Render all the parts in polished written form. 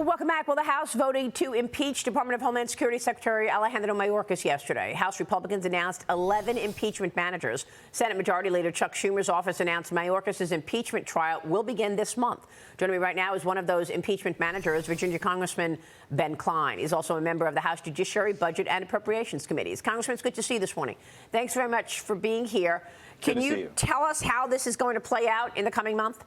Welcome back. Well, the House voted to impeach Department of Homeland Security Secretary Alejandro Mayorkas yesterday. House Republicans announced 11 impeachment managers. Senate Majority Leader Chuck Schumer's office announced Mayorkas' impeachment trial will begin this month. Joining me right now is one of those impeachment managers, Virginia Congressman Ben Cline. He's also a member of the House Judiciary, Budget and Appropriations Committees. Congressman, it's good to see you this morning. Thanks very much for being here. Can you tell us how this is going to play out in the coming month?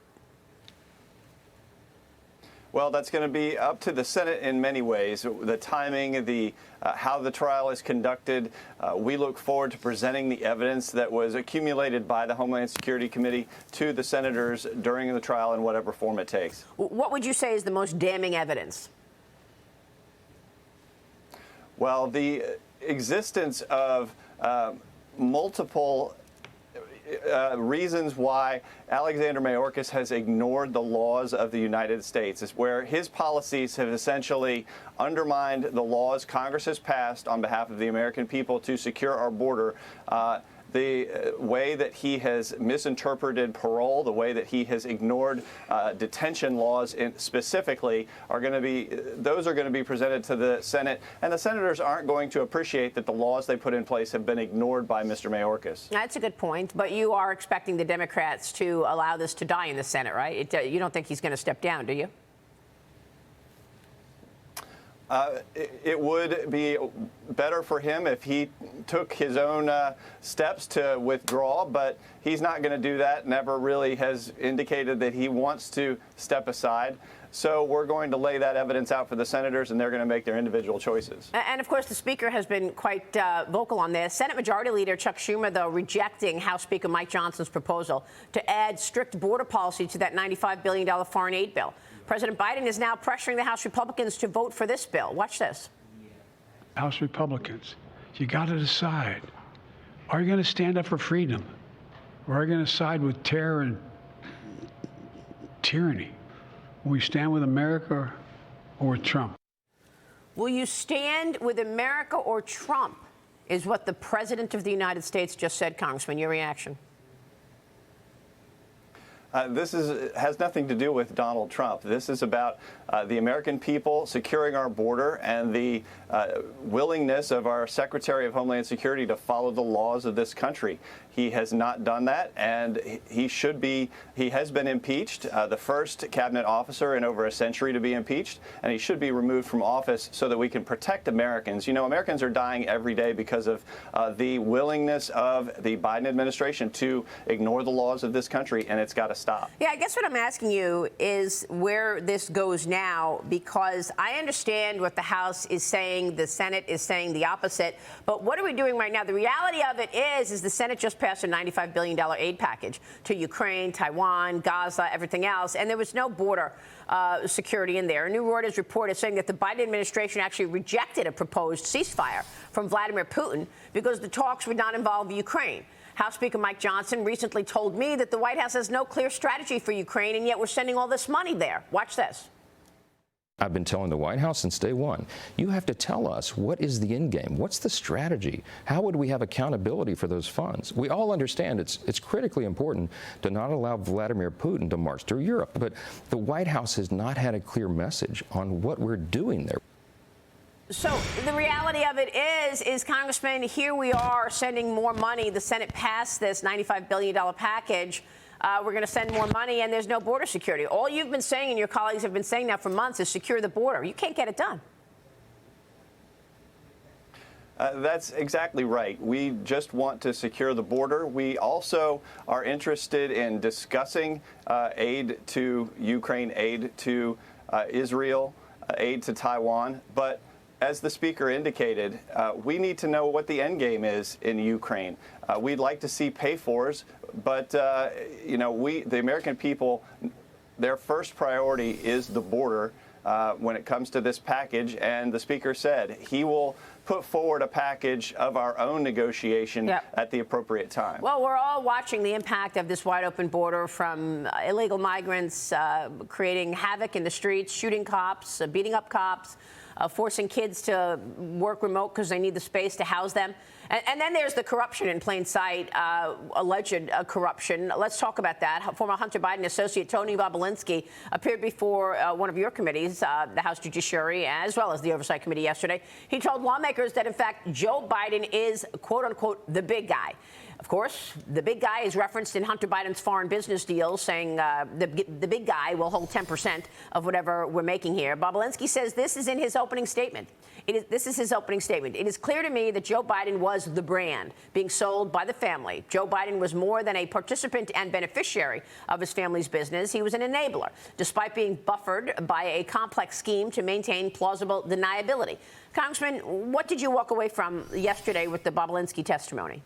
Well, that's going to be up to the Senate in many ways. The timing, how the trial is conducted. We look forward to presenting the evidence that was accumulated by the Homeland Security Committee to the senators during the trial in whatever form it takes. What would you say is the most damning evidence? Well, the existence of multiple reasons why Alexander Mayorkas has ignored the laws of the United States is where his policies have essentially undermined the laws Congress has passed on behalf of the American people to secure our border. The way that he has misinterpreted parole, the way that he has ignored detention laws specifically are going to be presented to the Senate, and the senators aren't going to appreciate that the laws they put in place have been ignored by Mr. Mayorkas. That's a good point, but you are expecting the Democrats to allow this to die in the Senate, right? You don't think he's going to step down, do you? It would be better for him if he took his own steps to withdraw, but he's not going to do that. Never really has indicated that he wants to step aside. So we're going to lay that evidence out for the senators, and they're going to make their individual choices. And, of course, the Speaker has been quite vocal on this. Senate Majority Leader Chuck Schumer, though, rejecting House Speaker Mike Johnson's proposal to add strict border policy to that $95 billion foreign aid bill. President Biden is now pressuring the House Republicans to vote for this bill. Watch this. House Republicans, you got to decide. Are you going to stand up for freedom? Or are you going to side with terror and tyranny? Will we stand with America or with Trump? Will you stand with America or Trump, is what the President of the United States just said, Congressman. Your reaction? This has nothing to do with Donald Trump. This is about the American people securing our border and the willingness of our Secretary of Homeland Security to follow the laws of this country. He has not done that, and he has been impeached, the first cabinet officer in over a century to be impeached, and he should be removed from office so that we can protect Americans. You know, Americans are dying every day because of the willingness of the Biden administration to ignore the laws of this country, and it's got to stop. Yeah, I guess what I'm asking you is where this goes now, because I understand what the House is saying, the Senate is saying the opposite, but what are we doing right now? The reality of it is the Senate just passed a $95 billion aid package to Ukraine, Taiwan, Gaza, everything else, and there was no border security in there. A new Reuters report is saying that the Biden administration actually rejected a proposed ceasefire from Vladimir Putin because the talks would not involve Ukraine. House Speaker Mike Johnson recently told me that the White House has no clear strategy for Ukraine, and yet we're sending all this money there. Watch this. I've been telling the White House since day one, you have to tell us what is the end game? What's the strategy? How would we have accountability for those funds? We all understand it's critically important to not allow Vladimir Putin to march through Europe, but the White House has not had a clear message on what we're doing there. So the reality of it is, Congressman, here we are sending more money. The Senate passed this $95 billion package. We're going to send more money, and there's no border security. All you've been saying, and your colleagues have been saying now for months, is secure the border. You can't get it done. That's exactly right. We just want to secure the border. We also are interested in discussing aid to Ukraine, aid to Israel, aid to Taiwan. But as the Speaker indicated, we need to know what the end game is in Ukraine. We'd like to see pay-fors, but you know, the American people, their first priority is the border when it comes to this package. And the Speaker said he will put forward a package of our own negotiation at the appropriate time. Well, we're all watching the impact of this wide-open border, from illegal migrants creating havoc in the streets, shooting cops, beating up cops, forcing kids to work remote because they need the space to house them. And then there's the corruption in plain sight, alleged corruption. Let's talk about that. Former Hunter Biden associate Tony Bobulinski appeared before one of your committees, the House Judiciary, as well as the Oversight Committee yesterday. He told lawmakers that, in fact, Joe Biden is, quote unquote, the big guy. Of course, the big guy is referenced in Hunter Biden's foreign business deal, saying the big guy will hold 10% of whatever we're making here. Bobulinski says this is in his opening statement. This is his opening statement. It is clear to me that Joe Biden was the brand being sold by the family. Joe Biden was more than a participant and beneficiary of his family's business. He was an enabler, despite being buffered by a complex scheme to maintain plausible deniability. Congressman, what did you walk away from yesterday with the Bobulinski testimony?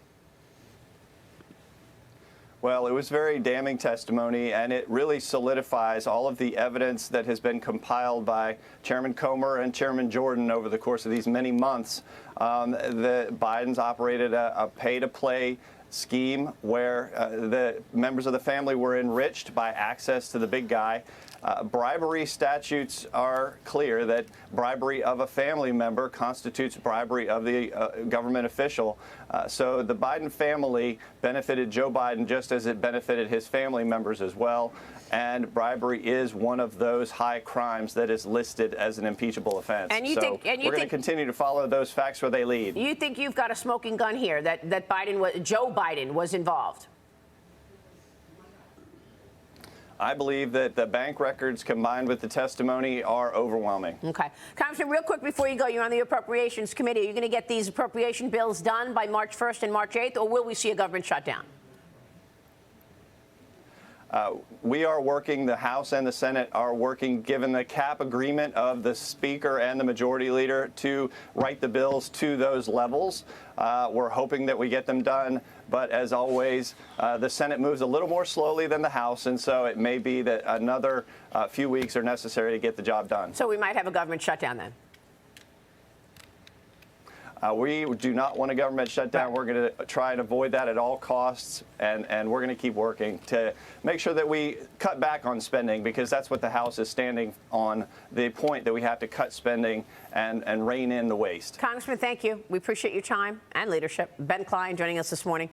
Well, it was very damning testimony, and it really solidifies all of the evidence that has been compiled by Chairman Comer and Chairman Jordan over the course of these many months. The Bidens operated a pay-to-play scheme where the members of the family were enriched by access to the big guy. Bribery statutes are clear that bribery of a family member constitutes bribery of the government official. So the Biden family benefited Joe Biden just as it benefited his family members as well. And bribery is one of those high crimes that is listed as an impeachable offense. And you so think, we're going to continue to follow those facts where they lead. You think you've got a smoking gun here, that Joe Biden was involved? I believe that the bank records combined with the testimony are overwhelming. Okay. Congressman, real quick before you go, you're on the Appropriations Committee. Are you going to get these appropriation bills done by March 1st and March 8th, or will we see a government shutdown? We are working, the House and the Senate are working, given the cap agreement of the Speaker and the Majority Leader, to write the bills to those levels. We're hoping that we get them done. But as always, the Senate moves a little more slowly than the House, and so it may be that another few weeks are necessary to get the job done. So we might have a government shutdown then? We do not want a government shutdown. We're going to try and avoid that at all costs, and we're going to keep working to make sure that we cut back on spending, because that's what the House is standing on, the point that we have to cut spending and rein in the waste. Congressman, thank you. We appreciate your time and leadership. Ben Cline joining us this morning.